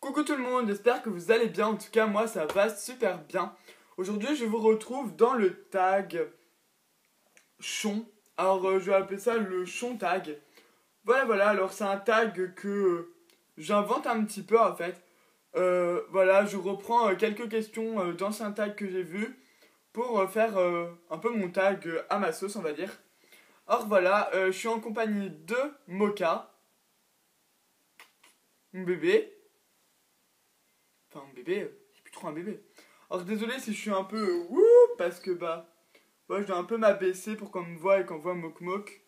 Coucou tout le monde, j'espère que vous allez bien, en tout cas moi ça va super bien. Aujourd'hui je vous retrouve dans le tag chon, alors je vais appeler ça le chon tag. Voilà, alors c'est un tag que j'invente un petit peu en fait. Voilà, je reprends quelques questions d'anciens tags que j'ai vus pour faire un peu mon tag à ma sauce on va dire. Or voilà, je suis en compagnie de Mocha, mon bébé. Enfin, un bébé, c'est plus trop un bébé. Alors désolé si je suis un peu wouh, parce que ouais, je dois un peu m'abaisser pour qu'on me voit et qu'on voit Mok Mok.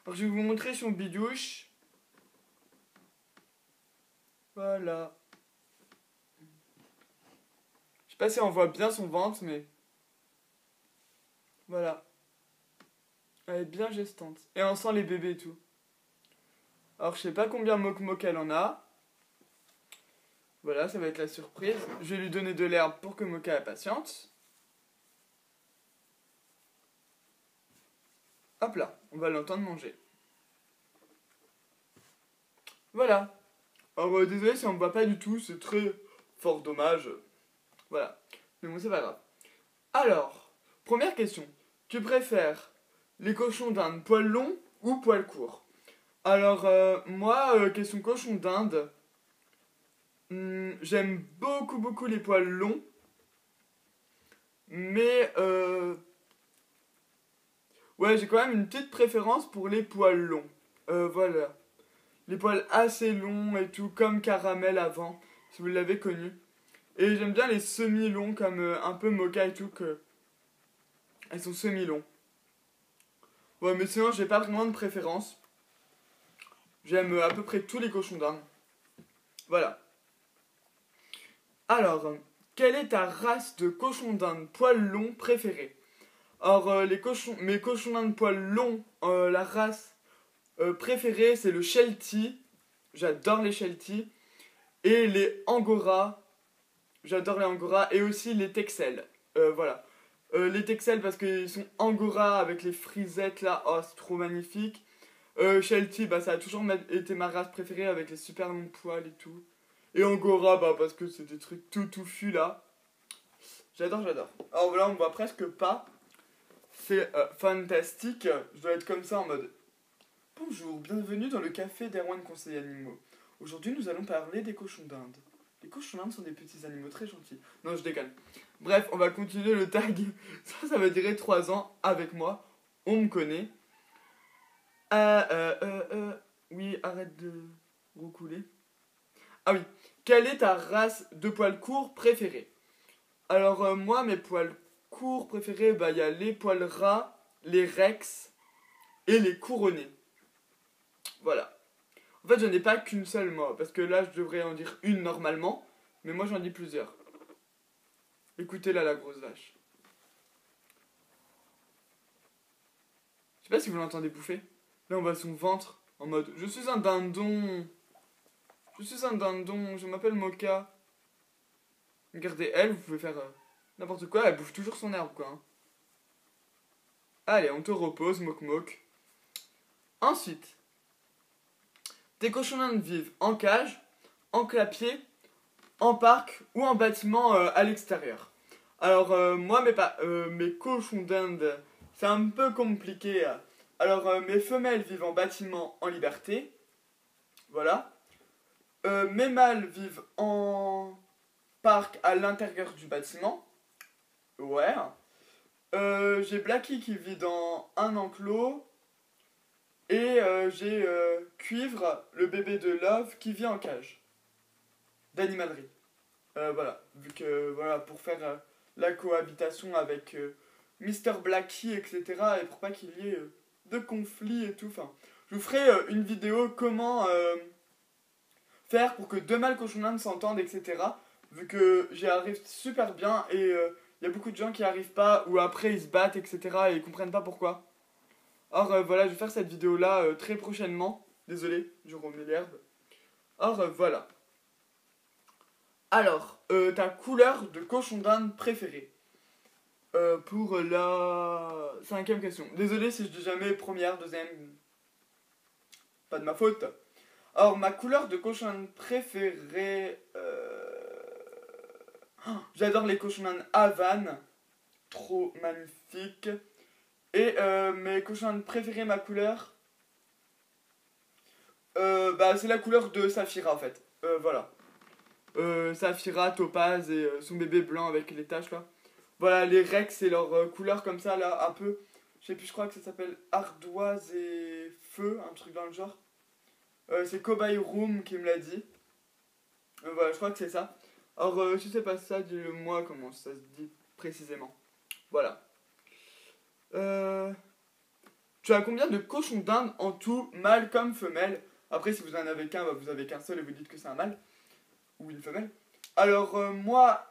Alors je vais vous montrer son bidouche. Voilà. Je sais pas si on voit bien son ventre, mais voilà. Elle est bien gestante. Et on sent les bébés et tout. Alors je sais pas combien Mok Mok elle en a. Voilà, ça va être la surprise. Je vais lui donner de l'herbe pour que Mocha elle patiente. Hop là, on va l'entendre manger. Voilà. Alors désolé si on ne voit pas du tout, c'est très fort dommage. Voilà. Mais bon, c'est pas grave. Alors, première question. Tu préfères les cochons d'Inde poil long ou poil court? Alors, moi, question cochon d'Inde, j'aime beaucoup les poils longs. Mais, ouais, j'ai quand même une petite préférence pour les poils longs. Voilà. Les poils assez longs et tout, comme Caramel avant, si vous l'avez connu. Et j'aime bien les semi-longs, comme un peu Mocha et tout, que elles sont semi-longs. Ouais, mais sinon, j'ai pas vraiment de préférence. J'aime à peu près tous les cochons d'Inde. Voilà. Alors, quelle est ta race de cochon d'Inde poil long préférée? Alors, mes cochons d'Inde poil long, la race préférée, c'est le Sheltie. J'adore les Sheltie. Et les Angora. J'adore les Angora. Et aussi les Texel. Voilà. Les Texel parce qu'ils sont Angora avec les frisettes là. Oh, c'est trop magnifique. Sheltie, bah, ça a toujours été ma race préférée avec les super longs poils et tout. Et Angora, bah, parce que c'est des trucs tout touffus là. J'adore. Alors là, on voit presque pas. C'est fantastique. Je dois être comme ça en mode bonjour, bienvenue dans le café d'Erwan Conseil Animaux. Aujourd'hui, nous allons parler des cochons d'Inde. Les cochons d'Inde sont des petits animaux très gentils. Non, je déconne. Bref, on va continuer le tag. Ça va durer 3 ans avec moi. On me connaît. Oui, arrête de recouler. Ah oui. Quelle est ta race de poils courts préférée? Alors, moi, mes poils courts préférés, bah, il y a les poils ras, les rex et les couronnés. Voilà. En fait, j'en ai pas qu'une seule, moi, parce que là, je devrais en dire une normalement, mais moi, j'en dis plusieurs. Écoutez là, la grosse vache. Je sais pas si vous l'entendez bouffer. Là, on voit son ventre en mode je suis un dindon. Je m'appelle Mocha. Regardez, elle, vous pouvez faire n'importe quoi, elle bouffe toujours son herbe, quoi. Hein. Allez, on te repose, Mok Mok. Ensuite, tes cochons d'Inde vivent en cage, en clapier, en parc ou en bâtiment à l'extérieur. Alors, moi, mes cochons d'Inde, c'est un peu compliqué. Alors, mes femelles vivent en bâtiment en liberté. Voilà. Mes mâles vivent en parc à l'intérieur du bâtiment. Ouais. J'ai Blacky qui vit dans un enclos. Et j'ai Cuivre, le bébé de Love, qui vit en cage. D'animalerie. Voilà. Vu que, voilà, pour faire la cohabitation avec Mr. Blacky, etc. Et pour pas qu'il y ait de conflits et tout. Enfin, je vous ferai une vidéo comment faire pour que deux mâles cochons d'Inde s'entendent, etc. Vu que j'y arrive super bien et il y a beaucoup de gens qui n'y arrivent pas ou après ils se battent, etc. et ils comprennent pas pourquoi. Or voilà, je vais faire cette vidéo là très prochainement. Désolé, je remets l'herbe. Or voilà. Alors, ta couleur de cochon d'Inde préférée? Pour la 5e question. Désolé si je dis jamais première, deuxième. Pas de ma faute. Alors, ma couleur de cochon d'Inde préférée, J'adore les cochons d'Inde Havane. Trop magnifique. Et mes cochons d'Inde préférés, ma couleur, bah, c'est la couleur de Saphira en fait. Voilà. Saphira, Topaz et son bébé blanc avec les taches là. Voilà, les Rex, c'est leur couleur comme ça là, un peu. Je sais plus, je crois que ça s'appelle Ardoise et Feu, un truc dans le genre. C'est Cowboy Room qui me l'a dit. Voilà, je crois que c'est ça. Alors, si c'est pas ça, dis-le moi comment ça se dit précisément. Voilà. Tu as combien de cochons d'Inde en tout, mâle comme femelle? Après, si vous en avez qu'un, bah, vous avez qu'un seul et vous dites que c'est un mâle ou une femelle. Alors, moi,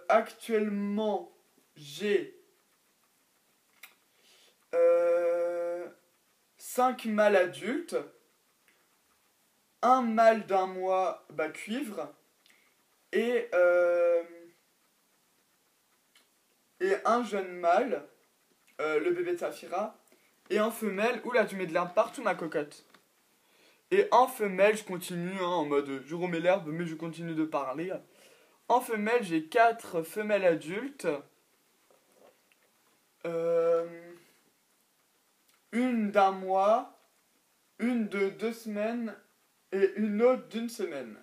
actuellement, j'ai 5 mâles adultes, un mâle d'un mois bas cuivre et un jeune mâle, le bébé de Saphira, et en femelle, oula, tu mets de l'herbe partout ma cocotte. Et en femelle, je continue hein, en mode je remets l'herbe, mais je continue de parler. En femelle, j'ai 4 femelles adultes. Une d'un mois, une de 2 semaines et une autre d'une semaine.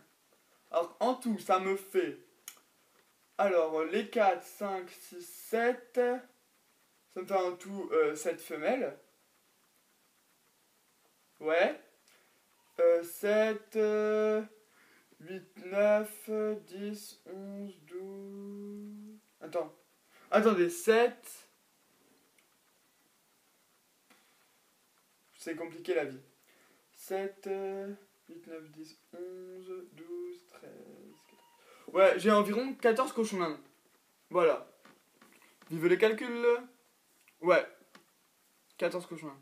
Alors en tout, ça me fait... Alors les 4, 5, 6, 7... Ça me fait en tout 7 femelles. Ouais. 7, 8, 9, 10, 11, 12... Attendez, 7... C'est compliqué la vie. 7, 8, 9, 10, 11, 12, 13... 14... Ouais, j'ai environ 14 cochons d'Inde. Voilà. Vive les calculs. Ouais. 14 cochons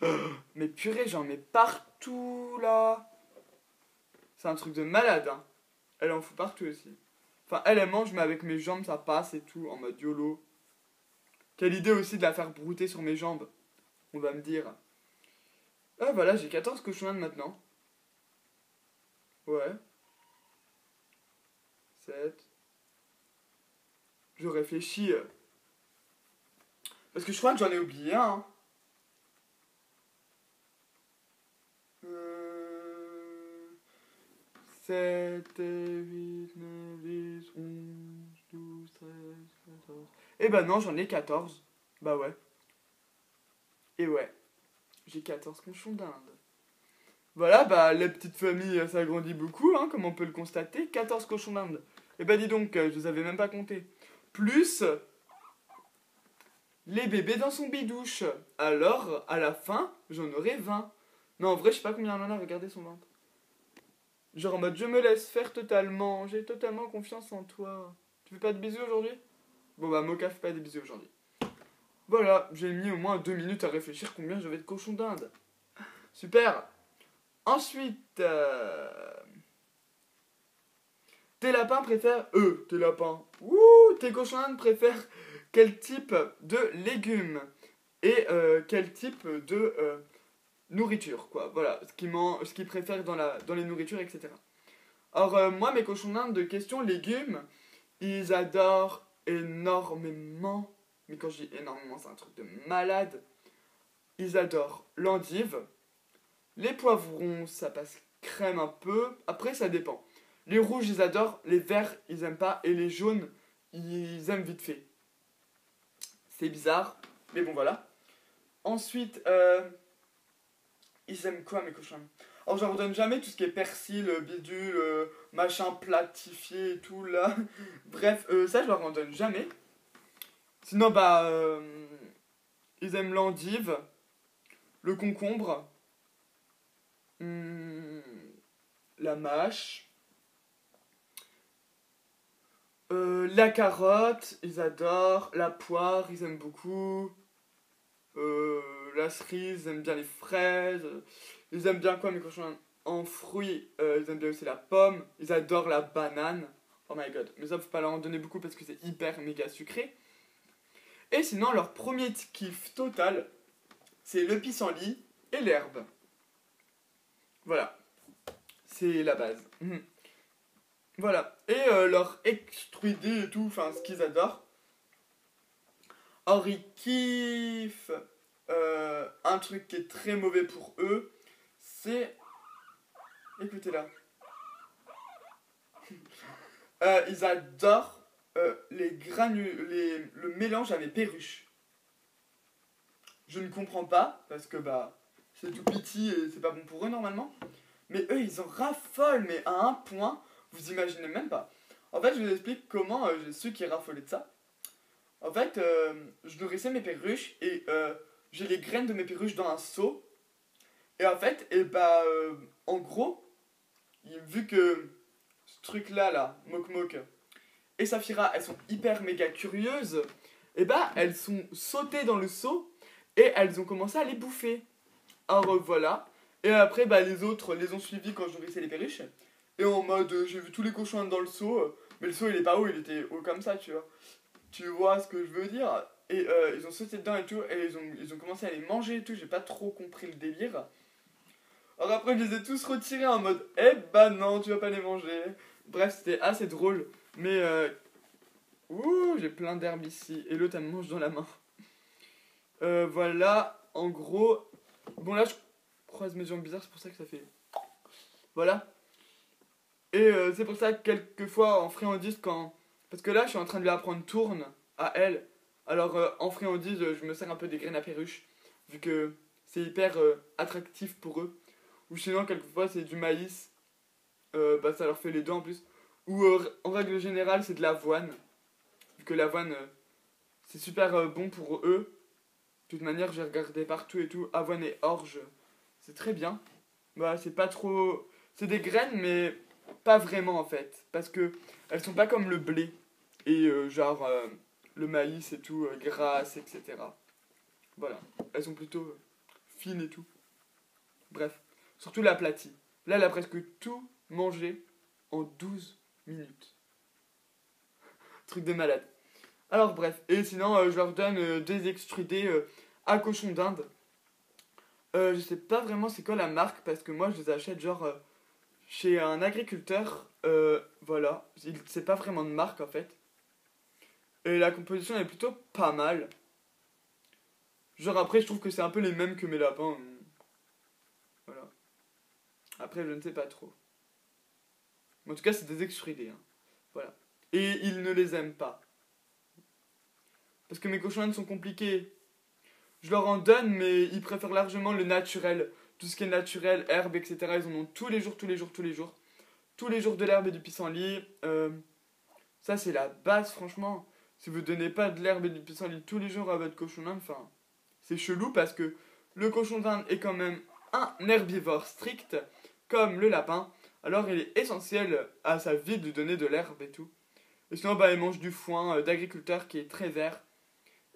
d'Inde. Mais purée, j'en mets partout là. C'est un truc de malade, hein. Elle en fout partout aussi. Enfin, elle mange, mais avec mes jambes, ça passe et tout, en mode YOLO. Quelle idée aussi de la faire brouter sur mes jambes, on va me dire. Ah, voilà, j'ai 14 cochons d'Inde maintenant. Ouais. 7. Je réfléchis. Parce que je crois que j'en ai oublié un. Hein. 7, 8, 9, 10, 11, 12, 13, 14... Eh ben non, j'en ai 14. Bah ouais. Et ouais. J'ai 14 cochons d'Inde. Voilà, bah la petite famille s'agrandit beaucoup, hein, comme on peut le constater. 14 cochons d'Inde. Et bah dis donc, je les avais même pas comptés. Plus les bébés dans son bidouche. Alors, à la fin, j'en aurai 20. Non, en vrai, je sais pas combien il en a, regardez son ventre. Genre en mode, je me laisse faire totalement, j'ai totalement confiance en toi. Tu fais pas de bisous aujourd'hui? Bon bah, Mocha fait pas des bisous aujourd'hui. Voilà, j'ai mis au moins 2 minutes à réfléchir combien j'avais de cochons d'Inde. Super. Ensuite, tes lapins préfèrent... tes lapins. Ouh, tes cochons d'Inde préfèrent quel type de légumes? Et quel type de nourriture, quoi. Voilà, ce qu'ils préfèrent dans les nourritures, etc. Alors, moi, mes cochons d'Inde de questions légumes, ils adorent énormément... Mais quand je dis énormément, c'est un truc de malade. Ils adorent l'endive. Les poivrons, ça passe crème un peu. Après, ça dépend. Les rouges, ils adorent. Les verts, ils aiment pas. Et les jaunes, ils aiment vite fait. C'est bizarre. Mais bon, voilà. Ensuite, ils aiment quoi, mes cochons? Alors, je leur donne jamais tout ce qui est persil, bidule, machin platifié et tout, là. Bref, ça, je leur en donne jamais. Sinon, bah, ils aiment l'endive, le concombre, la mâche, la carotte, ils adorent, la poire, ils aiment beaucoup, la cerise, ils aiment bien les fraises, ils aiment bien quoi mes cochons en fruits, ils aiment bien aussi la pomme, ils adorent la banane, oh my god, mais ça faut pas leur en donner beaucoup parce que c'est hyper méga sucré. Et sinon leur premier kiff total, c'est le pissenlit et l'herbe. Voilà, c'est la base. Voilà. Et leur extruder et tout, enfin ce qu'ils adorent. Or ils kiffent un truc qui est très mauvais pour eux, c'est... Écoutez là. Ils adorent le mélange avec perruches. Je ne comprends pas, parce que bah c'est tout petit et c'est pas bon pour eux normalement. Mais eux, ils en raffolent, mais à un point, vous imaginez même pas. En fait, je vous explique comment j'ai su qu'ils raffolaient de ça. En fait, je nourrissais mes perruches et j'ai les graines de mes perruches dans un seau. Et en fait, en gros, vu que ce truc-là, Mok Mok et Saphira, elles sont hyper méga curieuses, et bah, elles sont sautées dans le seau et elles ont commencé à les bouffer. Alors voilà. Et après, bah, les autres les ont suivis quand je nourrissais les perruches. Et en mode, j'ai vu tous les cochons dans le seau, mais le seau il est pas haut, il était haut comme ça, tu vois. Tu vois ce que je veux dire? Et ils ont sauté dedans et tout, et ils ont commencé à les manger et tout, j'ai pas trop compris le délire. Alors après, je les ai tous retirés en mode, eh bah non, tu vas pas les manger. Bref, c'était assez drôle, mais ouh, j'ai plein d'herbes ici, et l'autre elle me mange dans la main. Voilà, en gros, bon là je croise mes jambes bizarres, c'est pour ça que ça fait... Voilà. Et c'est pour ça que quelquefois en friandise, quand... Parce que là, je suis en train de lui apprendre tourne à elle. Alors en friandise, je me sers un peu des graines à perruche, vu que c'est hyper attractif pour eux. Ou sinon, quelquefois, c'est du maïs. Bah, ça leur fait les deux en plus. Ou en règle générale, c'est de l'avoine. Vu que l'avoine, c'est super bon pour eux. De toute manière, j'ai regardé partout et tout. Avoine et orge, c'est très bien. Bah, c'est pas trop... C'est des graines, mais pas vraiment en fait. Parce que elles sont pas comme le blé. Et le maïs et tout, grasses, etc. Voilà. Elles sont plutôt fines et tout. Bref. Surtout l'aplatie. Là, elle a presque tout mangé en 12 minutes. Truc de malade. Alors bref. Et sinon, je leur donne des extrudés à cochon d'Inde. Je sais pas vraiment c'est quoi la marque parce que moi je les achète chez un agriculteur. Voilà. C'est pas vraiment de marque en fait. Et la composition est plutôt pas mal. Genre après je trouve que c'est un peu les mêmes que mes lapins. Voilà. Après je ne sais pas trop. En tout cas c'est des extrudés. Hein. Voilà. Et ils ne les aiment pas. Parce que mes cochons d'Inde sont compliqués. Je leur en donne mais ils préfèrent largement le naturel. Tout ce qui est naturel, herbe, etc. Ils en ont tous les jours, tous les jours, tous les jours. Tous les jours de l'herbe et du pissenlit. Ça c'est la base franchement. Si vous donnez pas de l'herbe et du pissenlit tous les jours à votre cochon d'Inde, enfin, c'est chelou parce que le cochon d'Inde est quand même un herbivore strict, comme le lapin. Alors il est essentiel à sa vie de donner de l'herbe et tout. Et sinon, bah, il mange du foin d'agriculteur qui est très vert.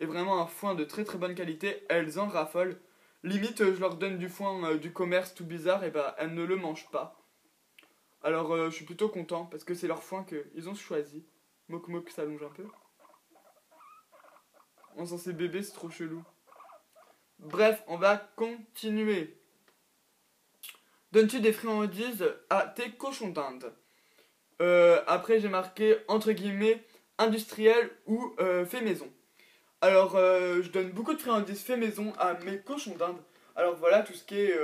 Et vraiment un foin de très très bonne qualité. Elles en raffolent. Limite, je leur donne du foin du commerce tout bizarre et bah elles ne le mangent pas. Alors je suis plutôt content parce que c'est leur foin qu'ils ont choisi. Mok Mok s'allonge un peu. On s'en sait bébé, c'est trop chelou. Bref, on va continuer. Donnes-tu des friandises à tes cochons d'Inde? Après, j'ai marqué entre guillemets industriel ou fait maison. Alors, je donne beaucoup de friandises fait maison à mes cochons d'Inde. Alors voilà, tout ce qui est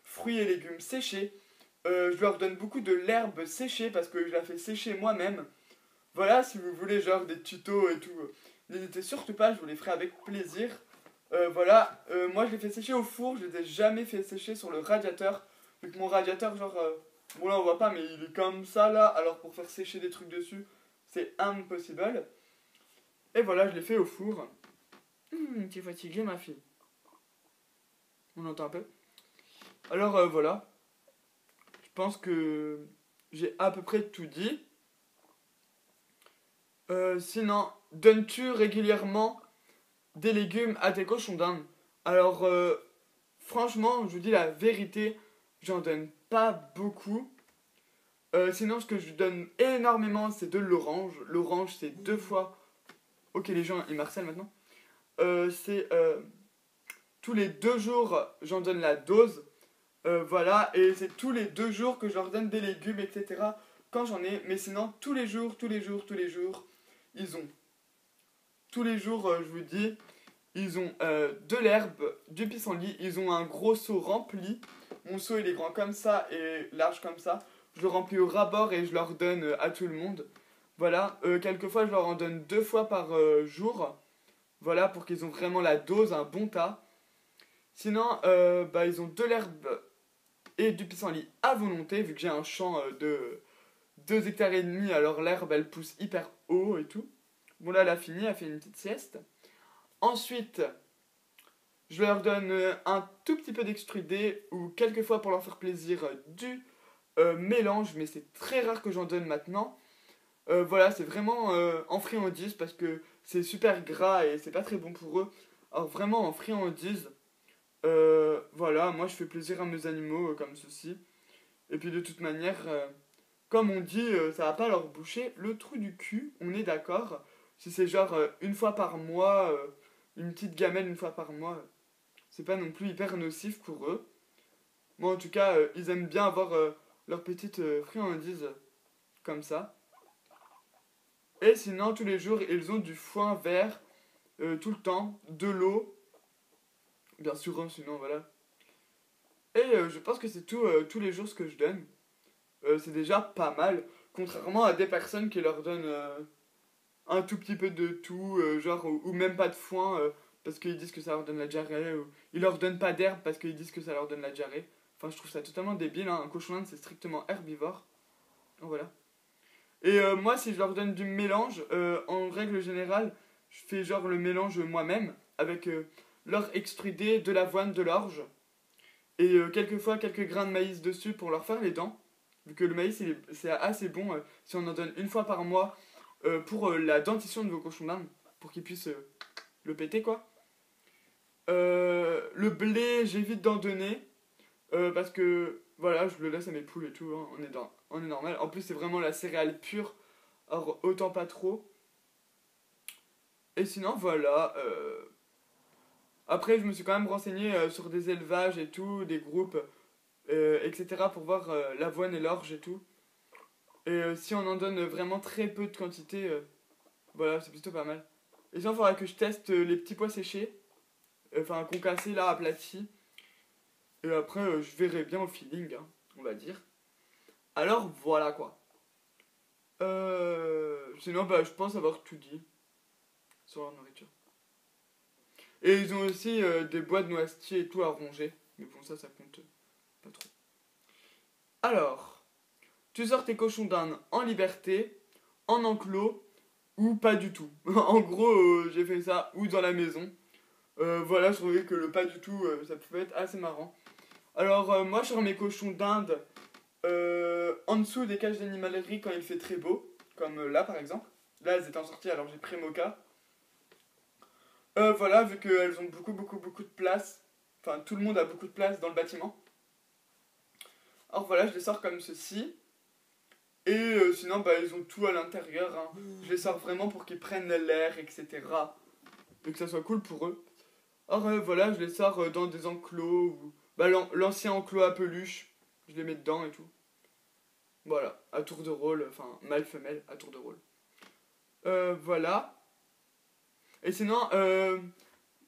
fruits et légumes séchés. Je leur donne beaucoup de l'herbe séchée parce que je la fais sécher moi-même. Voilà, si vous voulez genre des tutos et tout, n'hésitez surtout pas, je vous les ferai avec plaisir. Voilà, moi je les fais sécher au four, je les ai jamais fait sécher sur le radiateur. Vu que mon radiateur, bon là on voit pas, mais il est comme ça là, alors pour faire sécher des trucs dessus, c'est impossible. Et voilà, je l'ai fait au four. Tu es fatiguée ma fille. On entend un peu. Alors voilà, je pense que j'ai à peu près tout dit. Sinon, donnes-tu régulièrement des légumes à tes cochons d'Inde? Alors, franchement, je vous dis la vérité, j'en donne pas beaucoup. Sinon, ce que je donne énormément, c'est de l'orange. L'orange, c'est 2 fois... Ok, les gens, ils m'harcèlent maintenant. C'est tous les 2 jours, j'en donne la dose. Voilà, et c'est tous les 2 jours que je leur donne des légumes, etc. quand j'en ai, mais sinon tous les jours, ils ont. Tous les jours, je vous dis, ils ont de l'herbe, du pissenlit, ils ont un gros seau rempli. Mon seau il est grand comme ça et large comme ça. Je le remplis au ras-bord et je leur donne à tout le monde. Voilà, quelquefois je leur en donne 2 fois par jour. Voilà, pour qu'ils ont vraiment la dose, un bon tas. Sinon, ils ont de l'herbe et du pissenlit à volonté, vu que j'ai un champ de 2 hectares et demi, alors l'herbe elle pousse hyper haut et tout. Bon là elle a fini, elle fait une petite sieste. Ensuite, je leur donne un tout petit peu d'extrudé ou quelquefois pour leur faire plaisir du mélange, mais c'est très rare que j'en donne maintenant. Voilà, c'est vraiment en friandise parce que c'est super gras et c'est pas très bon pour eux. Alors vraiment en friandise, voilà, moi je fais plaisir à mes animaux comme ceci. Et puis de toute manière, comme on dit, ça va pas leur boucher le trou du cul, on est d'accord. Si c'est genre une fois par mois, une petite gamelle une fois par mois, c'est pas non plus hyper nocif pour eux. Moi en tout cas, ils aiment bien avoir leur petite friandise comme ça. Et sinon, tous les jours, ils ont du foin vert tout le temps, de l'eau, bien sûr, hein, sinon voilà. Et je pense que c'est tout, tous les jours ce que je donne. C'est déjà pas mal, contrairement à des personnes qui leur donnent un tout petit peu de tout, genre, ou même pas de foin parce qu'ils disent que ça leur donne la diarrhée, ou ils leur donnent pas d'herbe parce qu'ils disent que ça leur donne la diarrhée. Enfin, je trouve ça totalement débile, hein. Un cochon d'Inde c'est strictement herbivore. Donc, voilà. Et moi, si je leur donne du mélange, en règle générale, je fais genre le mélange moi-même avec leur extrudé, de l'avoine, de l'orge et quelquefois quelques grains de maïs dessus pour leur faire les dents. Vu que le maïs c'est assez bon si on en donne une fois par mois pour la dentition de vos cochons d'Inde, pour qu'ils puissent le péter quoi. Le blé, j'évite d'en donner parce que voilà, je le laisse à mes poules et tout, hein, on est normal. En plus, c'est vraiment la céréale pure. Alors, autant pas trop. Et sinon, voilà. Après, je me suis quand même renseigné sur des élevages et tout, des groupes, etc. pour voir l'avoine et l'orge et tout. Et si on en donne vraiment très peu de quantité, voilà, c'est plutôt pas mal. Et sinon, il faudra que je teste les petits pois séchés, enfin concassés là, aplatis. Et après, je verrai bien au feeling, hein, on va dire. Alors, voilà quoi. Sinon, je pense avoir tout dit sur leur nourriture. Et ils ont aussi des bois de noisetiers et tout à ronger. Mais bon, ça compte pas trop. Alors, tu sors tes cochons d'Inde en liberté, en enclos, ou pas du tout. En gros, j'ai fait ça ou dans la maison. Voilà, je trouvais que le pas du tout, ça pouvait être assez marrant. Alors, moi, je sors mes cochons d'Inde en dessous des cages d'animalerie quand il fait très beau. Comme là, par exemple. Là, elles étaient en sortie, alors j'ai pris Mocha. Voilà, vu qu'elles ont beaucoup de place. Enfin, tout le monde a beaucoup de place dans le bâtiment. Alors voilà, je les sors comme ceci. Et sinon, ils ont tout à l'intérieur. Hein. Je les sors vraiment pour qu'ils prennent l'air, etc. Et que ça soit cool pour eux. Alors voilà, je les sors dans des enclos. Ou... l'ancien enclos à peluche, je les mets dedans et tout. Voilà, à tour de rôle. Enfin, mâle-femelle, à tour de rôle. Voilà. Et sinon,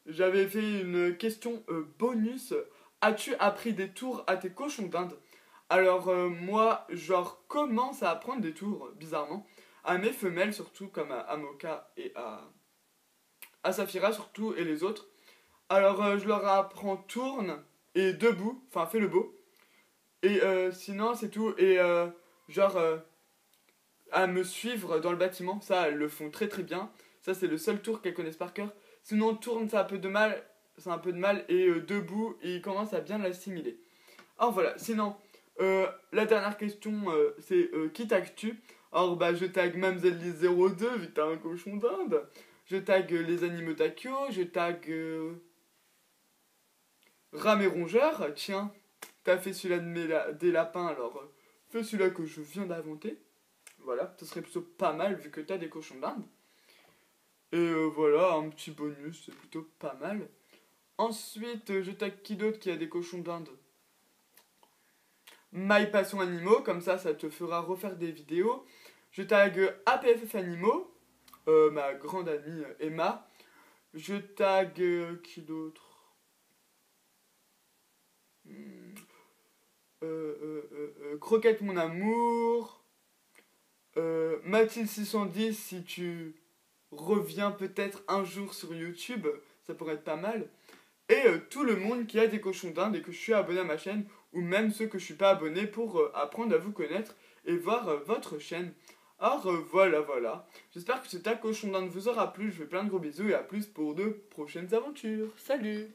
j'avais fait une question bonus. As-tu appris des tours à tes cochons d'Inde? Alors moi, genre, commence à apprendre des tours, bizarrement. À mes femelles surtout, comme à Mocha et à Saphira surtout, et les autres. Alors je leur apprends tourne et debout, enfin fais le beau. Et sinon c'est tout. Et genre, à me suivre dans le bâtiment, ça elles le font très très bien. Ça c'est le seul tour qu'elles connaissent par cœur. Sinon tourne, ça a un peu de mal, et debout, ils commencent à bien l'assimiler. Alors voilà, sinon, la dernière question, c'est qui tagues-tu? Alors je tag Mamzelle02 vu que t'as un cochon d'Inde. Je tag les animaux Takio, je tag Ram et Rongeur. Tiens, t'as fait celui-là des lapins, alors fais celui-là que je viens d'inventer. Voilà, ce serait plutôt pas mal vu que t'as des cochons d'Inde. Et voilà, un petit bonus, c'est plutôt pas mal. Ensuite, je tag qui d'autre qui a des cochons d'Inde? My Passion Animaux, comme ça te fera refaire des vidéos. Je tag APFF Animaux, ma grande amie Emma. Je tag qui d'autre? Croquette mon amour. Mathilde 610 si tu reviens peut-être un jour sur YouTube, ça pourrait être pas mal. Et tout le monde qui a des cochons d'Inde et que je suis abonné à ma chaîne, ou même ceux que je suis pas abonné pour apprendre à vous connaître et voir votre chaîne. Alors voilà. J'espère que ce tag cochon d'Inde vous aura plu. Je vous fais plein de gros bisous et à plus pour de prochaines aventures. Salut!